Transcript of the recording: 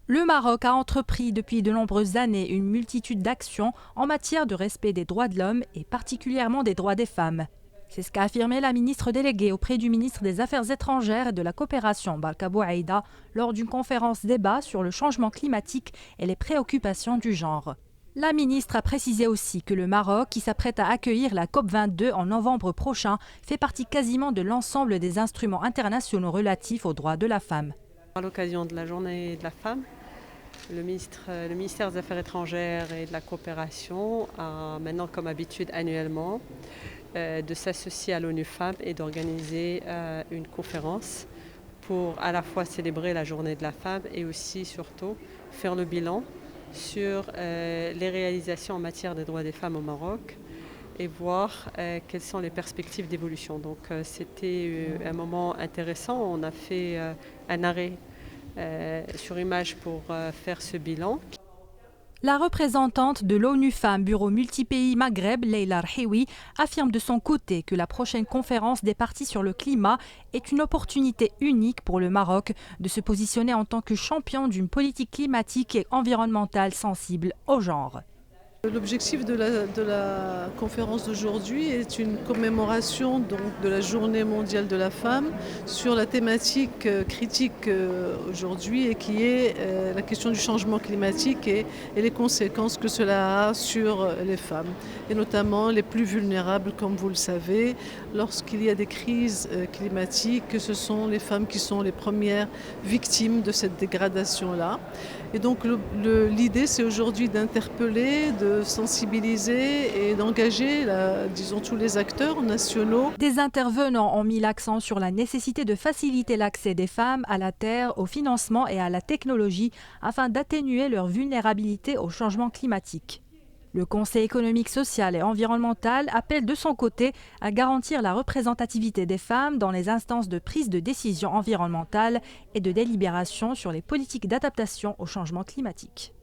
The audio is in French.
Le Maroc a entrepris depuis de nombreuses années une multitude d'actions en matière de respect des droits de l'homme et particulièrement des droits des femmes. C'est ce qu'a affirmé la ministre déléguée auprès du ministre des Affaires étrangères et de la coopération, Barka Bouaïda, lors d'une conférence débat sur le changement climatique et les préoccupations du genre. La ministre a précisé aussi que le Maroc, qui s'apprête à accueillir la COP22 en novembre prochain, fait partie quasiment de l'ensemble des instruments internationaux relatifs aux droits de la femme. À l'occasion de la journée de la femme, le ministère des Affaires étrangères et de la coopération a maintenant comme habitude annuellement de s'associer à l'ONU Femmes et d'organiser une conférence pour à la fois célébrer la journée de la femme et aussi surtout faire le bilan sur les réalisations en matière des droits des femmes au Maroc et voir quelles sont les perspectives d'évolution. Donc c'était un moment intéressant. On a fait un arrêt sur image pour faire ce bilan. La représentante de l'ONU Femmes Bureau Multipays Maghreb, Leila Rhiwi, affirme de son côté que la prochaine conférence des parties sur le climat est une opportunité unique pour le Maroc de se positionner en tant que champion d'une politique climatique et environnementale sensible au genre. L'objectif de la conférence d'aujourd'hui est une commémoration donc, de la Journée mondiale de la femme sur la thématique critique aujourd'hui et qui est la question du changement climatique et les conséquences que cela a sur les femmes et notamment les plus vulnérables comme vous le savez. Lorsqu'il y a des crises climatiques, ce sont les femmes qui sont les premières victimes de cette dégradation-là. Et donc l'idée c'est aujourd'hui d'interpeller, de sensibiliser et d'engager, disons, tous les acteurs nationaux. Des intervenants ont mis l'accent sur la nécessité de faciliter l'accès des femmes à la terre, au financement et à la technologie afin d'atténuer leur vulnérabilité au changement climatique. Le Conseil économique, social et environnemental appelle de son côté à garantir la représentativité des femmes dans les instances de prise de décision environnementale et de délibération sur les politiques d'adaptation au changement climatique.